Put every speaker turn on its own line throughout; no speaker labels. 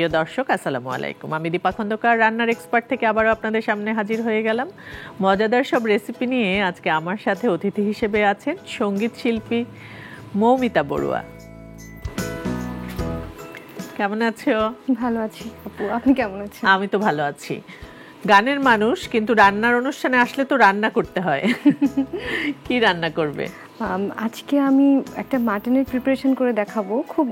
প্রিয় দর্শক, আসসালামু আলাইকুম। আমি দীপা খন্দকার রান্নার এক্সপার্ট থেকে আবারও আপনাদের সামনে হাজির হয়ে গেলাম মজাদার সব রেসিপি নিয়ে। আজকে আমার সাথে অতিথি হিসেবে আছেন সঙ্গীত শিল্পী মৌমিতা বড়ুয়া। কেমন আছো?
ভালো আছি আপু, আপনি কেমন আছেন?
আমি তো ভালো আছি। গানের মানুষ, কিন্তু রান্নার অনুষ্ঠানে আসলে তো রান্না করতে হয়। কি রান্না করবে
আজকে? আমি একটা মাটনের প্রিপারেশন করে দেখাবো, খুব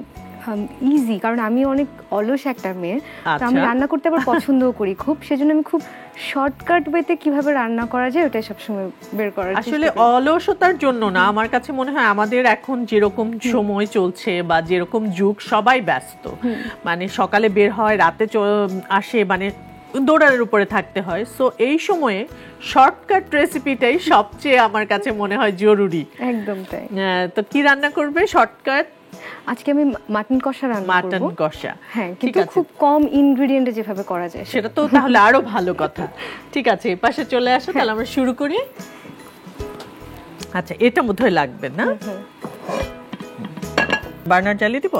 ইজি, কারণ আমি অনেক অলস একটা মেয়ে, তো আমি রান্না করতে আবার পছন্দও করি খুব, সেজন্য আমি খুব শর্টকাট ওয়েতে কিভাবে রান্না করা যায় ওটাই সবসময় বের করার চেষ্টা করি।
আসলে অলসতার জন্য না, আমার কাছে মনে হয় আমাদের এখন যেরকম সময় চলছে বা যেরকম যুগ, সবাই ব্যস্ত। মানে সকালে বের হয়, রাতে আসে, মানে দৌড়ানোর উপরে থাকতে হয়। সো এই সময়ে শর্টকাট রেসিপিটাই সবচেয়ে আমার কাছে মনে হয় জরুরি।
একদম তাই।
তো কি রান্না করবে শর্টকাট?
আজকে আমি মাটন কষা রান্না করব।
মাটন কষা,
হ্যাঁ, কিন্তু খুব কম ইনগ্রেডিয়েন্টে যেভাবে করা যায়
সেটা তো তাহলে আরো ভালো কথা। ঠিক আছে, এই পাশে চলে আসো, তাহলে আমরা শুরু করি। আচ্ছা, এটা বোধহয় লাগবে না? বার্নার জ্বালিয়ে দিব।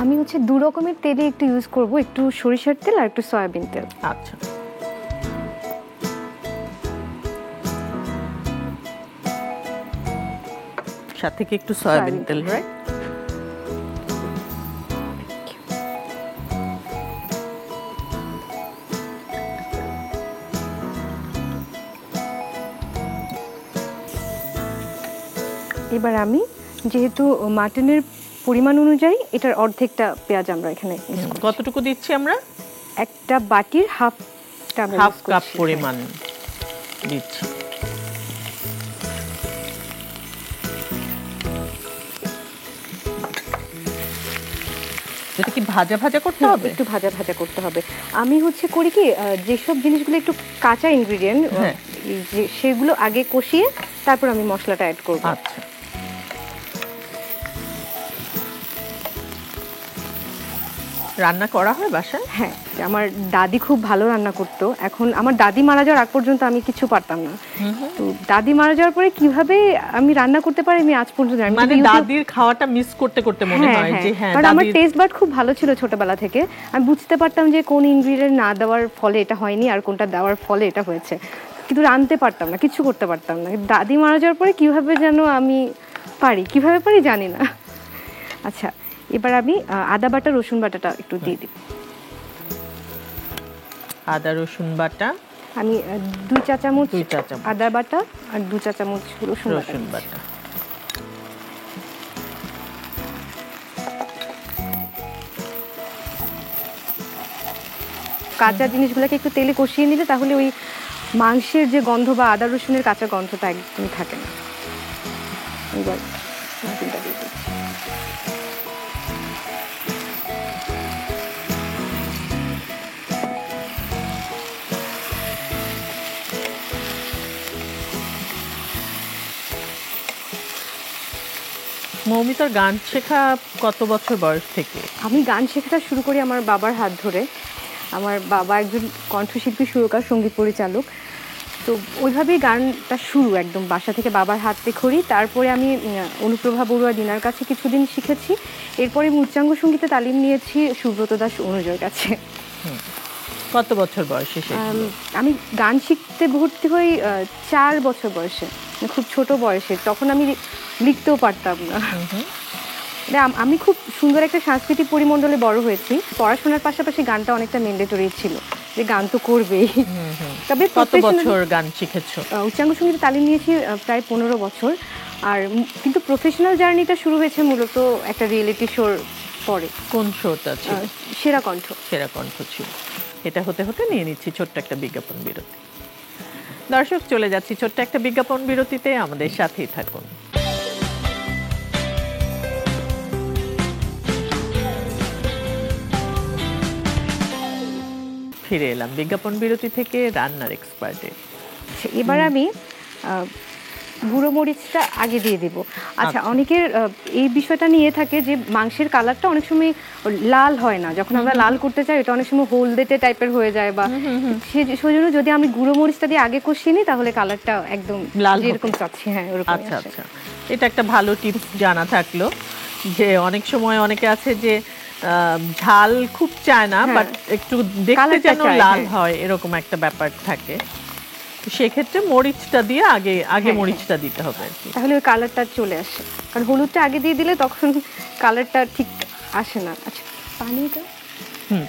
আমি দু রকমের তেলে একটু ইউজ করব, একটু সরিষার তেল আর একটু সয়াবিন তেল।
আচ্ছা, সাথে কি একটু সয়াবিন তেল, রাইট?
এবার আমি যেহেতু মাটনের পরিমাণ অনুযায়ী এটার অর্ধেকটা পেঁয়াজ আমরা এখানে,
কতটুকু দিচ্ছি আমরা?
একটা বাটির হাফ
কাপ পরিমাণ দিচ্ছি। এটা কি ভাজা ভাজা করতে হবে?
একটু ভাজা ভাজা করতে হবে। আমি করি কি, যেসব জিনিসগুলো একটু কাঁচা ইনগ্রেডিয়েন্ট সেগুলো আগে কষিয়ে তারপর আমি মশলাটা অ্যাড করব।
আচ্ছা, রান্না করা হয় বাসায়?
হ্যাঁ, আমার দাদি খুব ভালো রান্না করতো। এখন আমার দাদি মারা যাওয়ার আগ পর্যন্ত আমি কিছু পারতাম না, তো দাদি মারা যাওয়ার পরে কিভাবে আমি রান্না করতে পারি আমি আজ পর্যন্ত জানি না।
মানে দাদির খাওয়াটা মিস করতে করতে মনে হয় যে হ্যাঁ,
কারণ আমার টেস্ট বাড খুব ভালো ছিল ছোটবেলা থেকে। আমি বুঝতে পারতাম যে কোন ইনগ্রেডিয়েন্ট না দেওয়ার ফলে এটা হয়নি আর কোনটা দেওয়ার ফলে এটা হয়েছে, কিন্তু রাঁধতে পারতাম না, কিছু করতে পারতাম না। দাদি মারা যাওয়ার পরে কিভাবে যেন আমি কিভাবে পারি জানি না। আচ্ছা, এবার আমি আদা বাটা রসুন বাটাটা একটু দিয়ে দিই।
আদা রসুন বাটা
আমি 2 চা চামচ আদা বাটা আর 2 চা চামচ রসুন বাটা। কাঁচা জিনিসগুলোকে একটু তেলে কষিয়ে নিলে তাহলে ওই মাংসের যে গন্ধ বা আদা রসুনের কাঁচা গন্ধটা একদমই থাকে না। এবার মাটনটা দিয়ে দিই।
মৌমিতার গান শেখা কত বছর বয়স থেকে?
আমি গান শেখাটা শুরু করি আমার বাবার হাত ধরে। আমার বাবা একজন কণ্ঠশিল্পী, সুরকার, সঙ্গীত পরিচালক, তো ওইভাবেই গানটা শুরু একদম বাসা থেকে বাবার হাতে খড়ি। তারপরে আমি অনুপ্রভা বড়ুয়া দিনার কাছে কিছুদিন শিখেছি। এরপরে আমি উচ্চাঙ্গ সঙ্গীতে তালিম নিয়েছি সুব্রত দাস অনুজয়ের কাছে।
কত বছর বয়সে?
আমি গান শিখতে ভর্তি হই 4 বছর বয়সে, খুব ছোট বয়সে। তখন আমি লিখতেও পারতাম না। আমি খুব সুন্দর একটা সাংস্কৃতিক পরিমণ্ডলে বড় হয়েছি। পড়াশোনার পাশাপাশি গানটা অনেকটা ম্যান্ডেটরি ছিল, যে গান তো করবেই। তবে
কত বছর গান শিখেছো?
উচ্চাঙ্গ সঙ্গীতে তালিম নিয়েছি প্রায় 15 বছর। আর কিন্তু প্রফেশনাল জার্নিটা শুরু হয়েছে মূলত একটা রিয়েলিটি শোর পরে।
কোন শোটা ছিল?
সেরা কণ্ঠ।
সেরা কণ্ঠ ছিল। এটা হতে হতে নিয়ে নিচ্ছি ছোট্ট একটা বিজ্ঞাপন বিরতি। দর্শক, চলে যাচ্ছি ছোট্ট একটা বিজ্ঞাপন বিরতিতে, আমাদের সাথেই থাকুন। ফিরে এলাম বিজ্ঞাপন বিরতি থেকে রান্নার এক্সপার্টে।
এবার আমি গুঁড়ো মরিচটা আগে দিয়ে দেব। আচ্ছা, অনেকের এই বিষয়টা নিয়ে থাকে যে মাংসের কালারটা অনেক সময় লাল হয় না, যখন আমরা লাল করতে চাই এটা অনেক সময় হলদেটে টাইপের হয়ে যায়, বা সেজন্য যদি আমি গুঁড়ো মরিচটা দিয়ে আগে কষিয়ে নিই তাহলে কালারটা একদম
লাল
যেরকম চাচ্ছি, হ্যাঁ ওরকম।
আচ্ছা আচ্ছা, এটা একটা ভালো টিপস জানা থাকলো। যে অনেক সময় অনেকে আছে যে ঝাল খুব চায় না, বাট একটু দেখতে যেন লাল হয় এরকম একটা ব্যাপার থাকে। সেক্ষেত্রে মরিচটা দিয়ে আগে মরিচটা দিতে হবে আর কি,
তাহলে ওই কালারটা চলে আসে। কারণ হলুদটা আগে দিয়ে দিলে তখন কালারটা ঠিক আসে না। আচ্ছা, পানিটা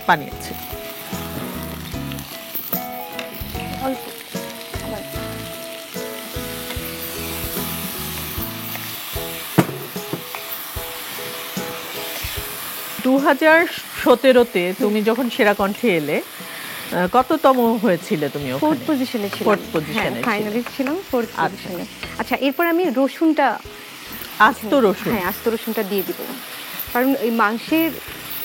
পানি আছে
অল্প।
2017-তে তুমি যখন সেরা কণ্ঠে এলে কততম হয়েছিলে তুমি?
ফোর্থ পজিশনে ছিলাম।
ফোর্থ পজিশনে
ফাইনালিস্ট ছিলাম, ফোর্থ পজিশনে। আচ্ছা, এরপর আমি রসুনটা,
আস্ত রসুন,
আস্ত রসুনটা দিয়ে দিব। কারণ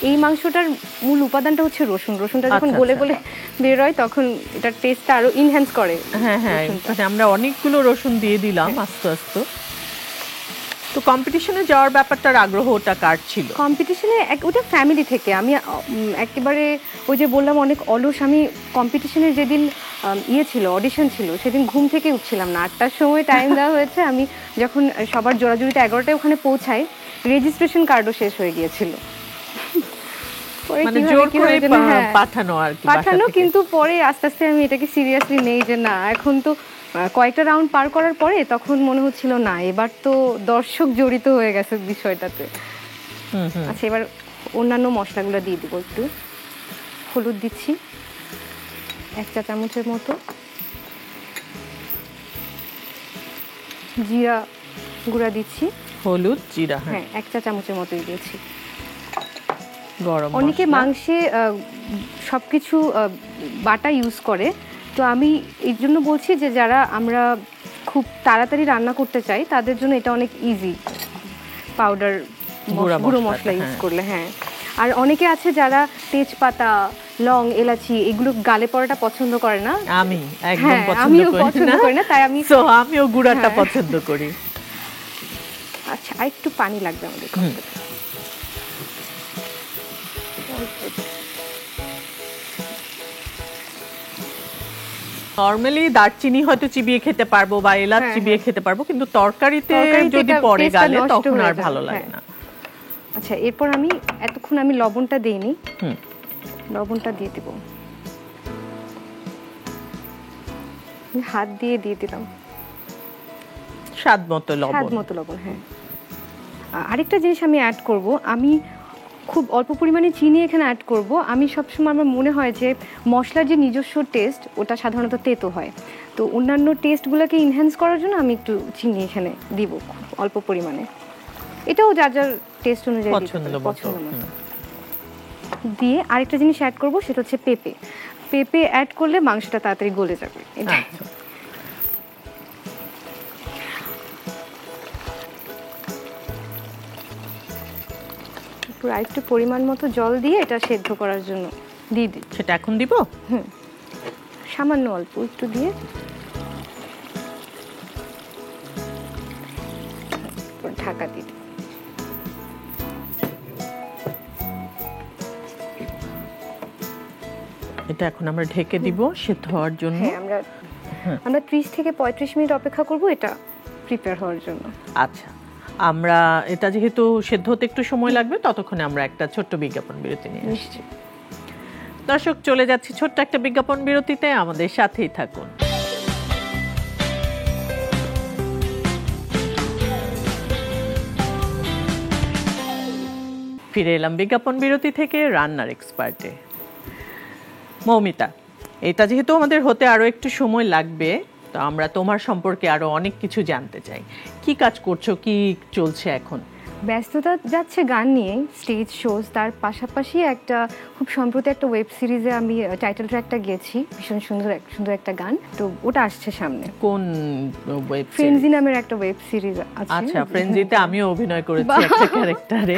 এই মাংসটার মূল উপাদানটা হচ্ছে রসুন। রসুনটা যখন গলে গলে বের হয় তখন এটার টেস্টটা আরো ইনহ্যান্স করে।
হ্যাঁ, আমরা অনেকগুলো রসুন দিয়ে দিলাম আস্তে আস্তে। তো কম্পিটিশনে যাওয়ার ব্যাপারটার আগ্রহটা কার ছিল?
কম্পিটিশনে ওটা ফ্যামিলি থেকে। আমি একেবারে ওই যে বললাম অনেক অলস। আমি কম্পিটিশনের যেদিন ছিল, অডিশন ছিল, সেদিন ঘুম থেকে উঠছিলাম না। 8টার সময় টাইম দেওয়া হয়েছে। আমি যখন সবার জোড়াজুড়িতে 11টায় ওখানে পৌঁছাই, রেজিস্ট্রেশন কার্ডও শেষ হয়ে গিয়েছিল। পাঠানো, কিন্তু পরে আস্তে আস্তে আমি এটাকে সিরিয়াসলি নেই যে না, এখন তো কয়েকটা রাউন্ড পার করার পরে তখন মনে হচ্ছিল না, এবার তো দর্শক জড়িত হয়ে গেছে বিষয়টাতে। আচ্ছা, এবার অন্যান্য মশলাগুলো দিয়ে দিব। একটু হলুদ দিচ্ছি 1 চা চামচের মতো, জিরা গুঁড়া দিচ্ছি,
হলুদ জিরা
1 চা চামচের মতোই দিয়েছি।
গরম
অনেকে মাংসে সবকিছু বাটা ইউজ করে, তো আমি এই জন্য বলছি যে যারা আমরা খুব তাড়াতাড়ি রান্না করতে চাই তাদের জন্য এটা অনেক ইজি, পাউডার গুঁড়ো মশলা ইউজ করলে। আর অনেকে আছে যারা তেজপাতা, লং, এলাচি এগুলো গালে পড়াটা পছন্দ করে না।
আমিও
পছন্দ করি না, তাই
আমিও গুঁড়াটা পছন্দ করি।
আচ্ছা, আর একটু পানি লাগবে আমাদের।
নরমালি দারচিনি হয়তো চিবিয়ে খেতে পারবো বা এলাচ চিবিয়ে খেতে পারবো, কিন্তু তরকারিতে যদি পড়ে গেলে তখন আর ভালো লাগে না।
আচ্ছা, এরপর আমি এতক্ষণ লবণটা দেইনি, লবণটা দিয়ে দিব। হাত দিয়ে দিলাম
স্বাদ মতো
লবণ। আরেকটা জিনিস আমি অ্যাড করব, আমি খুব অল্প পরিমাণে চিনি এখানে অ্যাড করব। আমি সবসময় আমার মনে হয় যে মশলার যে নিজস্ব টেস্ট ওটা সাধারণত তেতো হয়, তো অন্যান্য টেস্টগুলোকে ইনহ্যান্স করার জন্য আমি একটু চিনি এখানে দিব খুব অল্প পরিমাণে। এটাও যার যার টেস্ট অনুযায়ী পছন্দ মতো দিয়ে। আরেকটা জিনিস অ্যাড করব, সেটা হচ্ছে পেঁপে অ্যাড করলে মাংসটা তাড়াতাড়ি গলে যাবে। আরেকটু পরিমাণ মতো জল দিয়ে এটা সেদ্ধ করার জন্য দিয়ে দিই।
সেটা এখন দিব?
সামান্য অল্প একটু দিয়ে ঢাকা দিই।
এটা এখন আমরা ঢেকে দিব সেদ্ধ হওয়ার জন্য।
আমরা 30 থেকে 35 মিনিট অপেক্ষা করব এটা প্রিপেয়ার হওয়ার জন্য।
আচ্ছা, আমরা এটা যেহেতু সেদ্ধ হতে একটু সময় লাগবে, ততক্ষণে আমরা একটা ছোট্ট বিজ্ঞাপন বিরতি নিয়ে আসছি। দর্শক, চলে যাচ্ছি ছোট্ট একটা বিজ্ঞাপন বিরতিতে, আমাদের সাথেই থাকুন। ফিরে এলাম বিজ্ঞাপন বিরতি থেকে রান্নার এক্সপার্টে। মৌমিতা, এটা যেহেতু আমাদের হতে আরো একটু সময় লাগবে, তো আমরা তোমার সম্পর্কে আরো অনেক কিছু জানতে চাই। কি কাজ করছো, কি চলছে এখন?
ব্যস্ততা যাচ্ছে গান নিয়ে, স্টেজ শোজ, তার পাশাপাশি একটা খুব সম্প্রতি একটা ওয়েব সিরিজে আমি টাইটেল ট্র্যাকটা গেয়েছি, ভীষণ সুন্দর একটা গান, তো ওটা আসছে সামনে।
কোন ওয়েব সিরিজ?
ফ্রেন্ডজি নামের একটা ওয়েব সিরিজ আছে।
আচ্ছা, ফ্রেন্ডজিতে আমিও অভিনয় করেছি একটা ক্যারেক্টারে।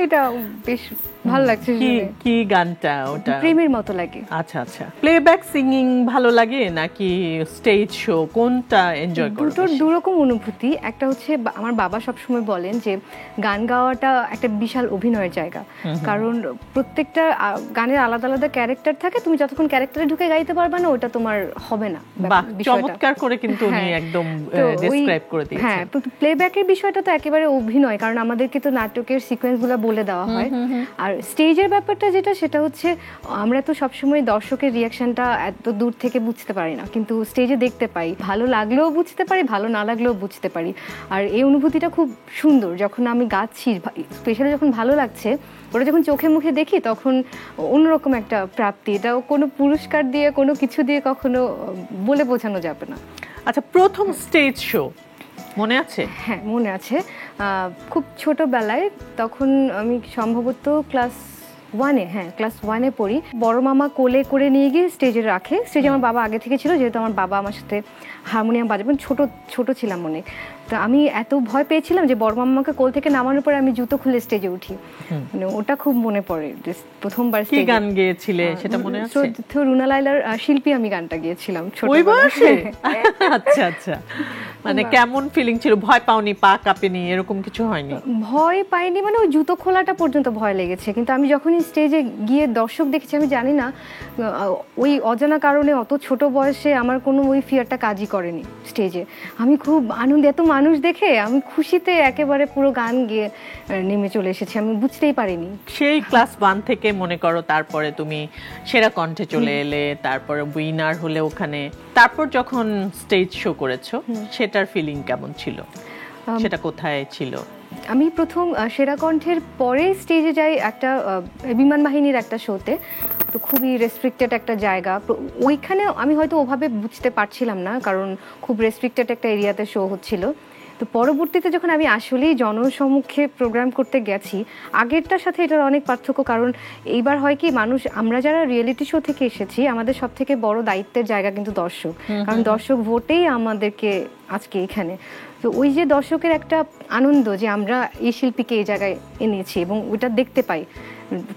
এটা বেশ ভালো লাগছে
কি
শুনে।
কি গানটা ওটা?
প্রেমের মতো লাগে।
আচ্ছা আচ্ছা, প্লেব্যাক সিঙ্গিং ভালো লাগে নাকি স্টেজ শো, কোনটা এনজয় করো?
দুটোর দুরকম অনুভূতি। একটা হচ্ছে আমার বাবা সবসময় বলেন যে গান গাওয়াটা একটা বিশাল অভিনয়ের জায়গা, কারণ প্রত্যেকটা গানের আলাদা আলাদা ক্যারেক্টার থাকে, তুমি যতক্ষণ ক্যারেক্টারে ঢুকে গাইতে পারবে না ওটা তোমার হবে না।
বাহ, চমৎকার করে কিন্তু উনি একদম ডেসক্রাইব করে দিয়েছেন।
হ্যাঁ, প্লেব্যাকের বিষয়টা তো একেবারে অভিনয়, কারণ আমাদেরকে তো নাটকের সিকোয়েন্সগুলো বলে দেওয়া হয়। আর স্টেজের ব্যাপারটা যেটা, সেটা হচ্ছে আমরা তো সবসময় দর্শকের রিয়াকশনটা এত দূর থেকে বুঝতে পারি না, কিন্তু স্টেজে দেখতে পাই, ভালো লাগলেও বুঝতে পারি, ভালো না লাগলেও বুঝতে পারি। আর এই অনুভূতিটা খুব সুন্দর, যখন আমি গাচ্ছি, স্পেশালি যখন ভালো লাগছে, ওটা যখন চোখে মুখে দেখি তখন অন্যরকম একটা প্রাপ্তি। এটাও কোনো পুরস্কার দিয়ে, কোনো কিছু দিয়ে কখনো বলে বোঝানো যাবে না।
আচ্ছা, প্রথম স্টেজ শো মনে আছে?
হ্যাঁ, মনে আছে। খুব ছোটবেলায়, তখন আমি সম্ভবত ক্লাস 1-এ পড়ি। বড় মামা কোলে করে নিয়ে গিয়ে স্টেজে রাখে। স্টেজে আমার বাবা আগে থেকে ছিল, যেহেতু আমার বাবা আমার সাথে হারমোনিয়াম বাজাবেন, ছোট ছিলাম অনেক। তো আমি এত ভয় পেয়েছিলাম যে বড় মামাকে কোল থেকে নামানোর পরে আমি জুতো খুলে স্টেজে উঠি। মানে ওটা খুব মনে পড়ে। প্রথমবার
কি গান গেয়েছিলে সেটা মনে আছে?
রুনা লায়লার শিল্পী আমি গানটা গিয়েছিলাম
ওই বয়সে? আচ্ছা আচ্ছা, মানে কেমন ফিলিং ছিল? ভয় পাওনি, পা কাঁপেনি, এরকম কিছু হয়নি?
ভয় পাইনি, মানে ওই জুতো খোলাটা পর্যন্ত ভয় লেগেছে, কিন্তু আমি যখনই স্টেজে গিয়ে দর্শক দেখেছি, আমি জানি না ওই অজানা কারণে অত ছোট বয়সে আমার কোনো ওই ফিয়ারটা কাজই করেনি স্টেজে। আমি খুব আনন্দে, এত মানুষ দেখে আমি খুশিতে একেবারে পুরো গান গিয়ে নেমে চলে এসেছি, আমি বুঝতেই পারিনি।
সেই ক্লাস 1 থেকে মনে করো, তারপরে তুমি সেরা কণ্ঠে চলে এলে, তারপরে উইনার হলে ওখানে, তারপর যখন স্টেজ শো করেছো সেটার ফিলিং কেমন ছিল? সেটা কোথায় ছিল?
আমি প্রথম সেরা কণ্ঠের পরে স্টেজে যাই একটা বিমান বাহিনীর একটা শোতে। তো খুবই রেস্ট্রিক্টেড একটা জায়গা, ওইখানে আমি হয়তো ওভাবে বুঝতে পারছিলাম না, কারণ খুব রেস্ট্রিক্টেড একটা এরিয়াতে শো হচ্ছিল। তো পরবর্তীতে যখন আমি আসলেই জনসম্মুখে প্রোগ্রাম করতে গেছি, আগেরটার সাথে এটার অনেক পার্থক্য। কারণ এইবার হয় কি, আমরা যারা রিয়েলিটি শো থেকে এসেছি, আমাদের সব থেকে বড় দায়িত্বের জায়গা কিন্তু দর্শক, কারণ দর্শক ভোটেই আমাদেরকে আজকে এখানে। তো ওই যে দর্শকের একটা আনন্দ যে আমরা এই শিল্পীকে এই জায়গায় এনেছি, এবং ওইটা দেখতে পাই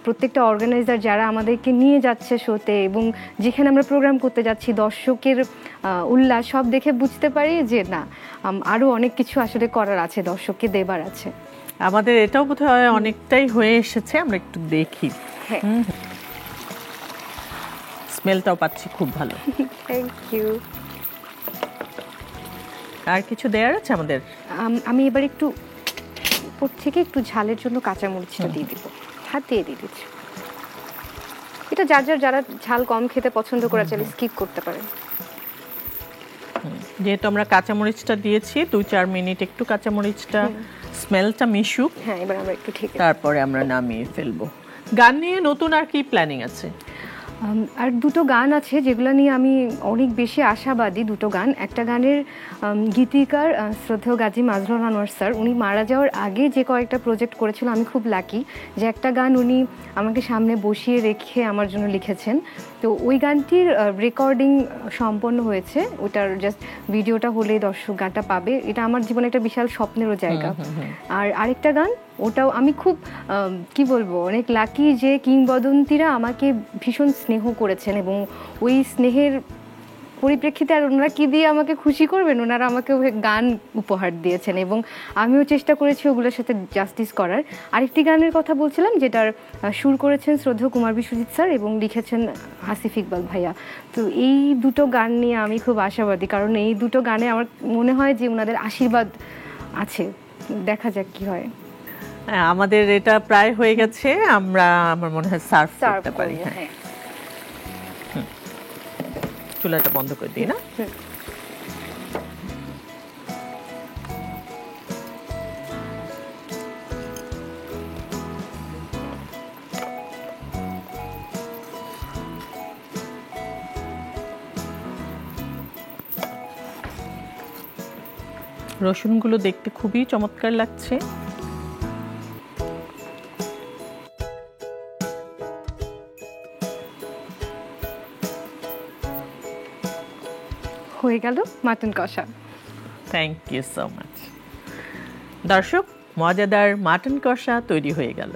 প্রত্যেকটা অর্গানাইজার যারা আমাদেরকে নিয়ে যাচ্ছে শোতে, এবং যেখানে আমরা প্রোগ্রাম করতে যাচ্ছি, দর্শকের উল্লাস সব দেখে বুঝতে পারি যে না, আরও অনেক কিছু আসলে করার আছে, দর্শককে দেবার আছে।
আমাদের এটাও বোধহয় অনেকটাই হয়ে এসেছে, আমরা একটু দেখি।
হ্যাঁ,
স্মেলটাও পাচ্ছি খুব ভালো।
Thank you.
আর কিছু দেয়ার আছে আমাদের?
আমি এবার একটু উপর থেকে একটু ঝালের জন্য কাঁচামরিচটা দিয়ে দিব, হাত দিয়ে দিচ্ছি। এটা যারা ঝাল কম খেতে পছন্দ করে চাইলে স্কিপ করতে পারে।
যেহেতু আমরা কাঁচামরিচটা দিয়েছি, 2-4 মিনিট একটু কাঁচামরিচটা স্মেলটা মিশুক।
হ্যাঁ, এবার আমরা একটু ঠিক,
তারপরে আমরা নামিয়ে ফেলবো। গান নিয়ে নতুন আর কি প্ল্যানিং আছে?
আর দুটো গান আছে যেগুলো নিয়ে আমি অনেক বেশি আশাবাদী। দুটো গান, একটা গানের গীতিকার শ্রদ্ধেয় গাজী মাজরুল আনোয়ার স্যার, উনি মারা যাওয়ার আগে যে কয়েকটা প্রজেক্ট করেছিল, আমি খুব লাকি যে একটা গান উনি আমাকে সামনে বসিয়ে রেখে আমার জন্য লিখেছেন। তো ওই গানটির রেকর্ডিং সম্পন্ন হয়েছে, ওটার জাস্ট ভিডিওটা হলে দর্শক গানটা পাবে। এটা আমার জীবনে একটা বিশাল স্বপ্নেরও জায়গা। আর আরেকটা গান, ওটাও আমি খুব কি বলবো, অনেক লাকি যে কিংবদন্তিরা আমাকে ভীষণ স্নেহ করেছেন, এবং ওই স্নেহের পরিপ্রেক্ষিতে আর ওনারা কী দিয়ে আমাকে খুশি করবেন, ওনারা আমাকে গান উপহার দিয়েছেন, এবং আমিও চেষ্টা করেছি ওগুলোর সাথে জাস্টিস করার। আরেকটি গানের কথা বলছিলাম, যেটার সুর করেছেন শ্রদ্ধেয় কুমার বিশ্বজিৎ স্যার এবং লিখেছেন আসিফ ইকবাল ভাইয়া। তো এই দুটো গান নিয়ে আমি খুব আশাবাদী, কারণ এই দুটো গানে আমার মনে হয় যে ওনাদের আশীর্বাদ আছে। দেখা যাক কি হয়।
আমাদের এটা প্রায় হয়ে গেছে, আমার মনে হয় সার্ভ করতে পারি। হ্যাঁ, চুলাটা বন্ধ করে দিই না? রসুনগুলো দেখতে খুবই চমৎকার লাগছে।
হয়ে গেল মাটন কষা।
Thank you so much. দর্শক, মজাদার মাটন কষা তৈরি হয়ে গেল।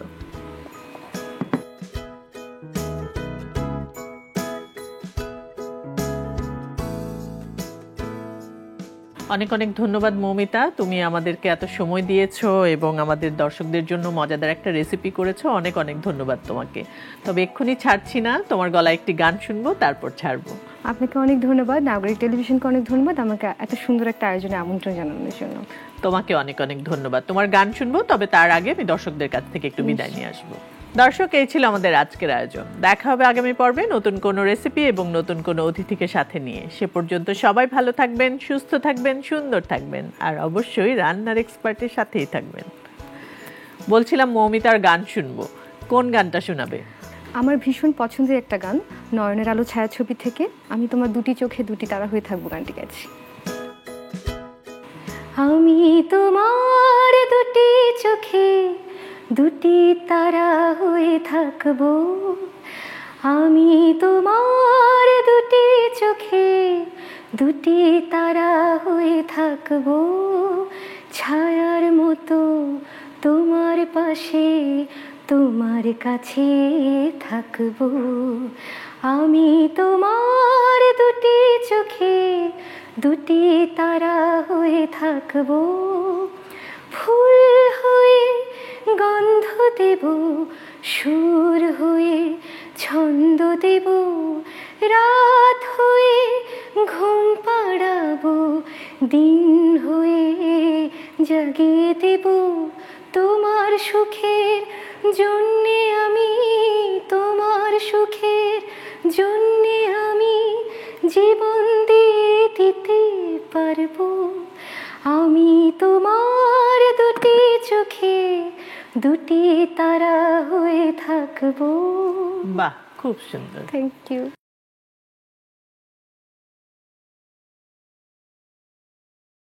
অনেক অনেক ধন্যবাদ মৌমিতা, তুমি আমাদেরকে এত সময় দিয়েছো এবং আমাদের দর্শকদের জন্য মজাদার একটা রেসিপি করেছো। অনেক অনেক ধন্যবাদ তোমাকে। তবে এক্ষুনি ছাড়ছি না, তোমার গলায় একটি গান শুনবো, তারপর ছাড়বো।
আপনাকে অনেক ধন্যবাদ, নাগরিক টেলিভিশনকে অনেক ধন্যবাদ আমাকে এত সুন্দর একটা আয়োজনে আমন্ত্রণ জানানোর জন্য।
তোমাকে অনেক অনেক ধন্যবাদ। তোমার গান শুনবো, তবে তার আগে আমি দর্শকদের কাছ থেকে একটু বিদায় নিয়ে আসবো। দর্শক, এই ছিল আমাদের আজকের আয়োজন। দেখা হবে আগামী পর্বে নতুন কোনো রেসিপি এবং নতুন কোনো অতিথিকে সাথে নিয়ে। সে পর্যন্ত সবাই ভালো থাকবেন, সুস্থ থাকবেন, সুন্দর থাকবেন, আর অবশ্যই রান্নার এক্সপার্টের সাথেই থাকবেন। বলছিলাম মৌমিতার গান শুনবো, কোন গানটা শোনাবে?
আমার ভীষণ পছন্দের একটা গান, নয়নের আলো ছায়াছবি থেকে আমি তোমার দুটি চোখে দুটি তারা হয়ে থাকবো গানটি গাইছি। আমি তোমার দুটি চোখে দুটি তারা হয়ে থাকবো, আমি তোমার দুটি চোখে দুটি তারা হয়ে থাকবো, ছায়ার মতো তোমার পাশে তোমার কাছে থাকবো। আমি তোমার দুটি চোখে দুটি তারা হয়ে থাকবো, ফুল হয়ে গন্ধ দেব, সুর হয়ে ছন্দ দেব, রাত হয়ে ঘুম পাড়াবো, দিন হয়ে জাগিয়ে দেব তোমার সুখের জন্যে আমি, তোমার সুখের জন্যে আমি জীবন দিয়ে দিতে পারবো। আমি তোমার দুটি চোখে দুটি তারা হয়ে থাকবো।
বাহ, খুব সুন্দর।
Thank you.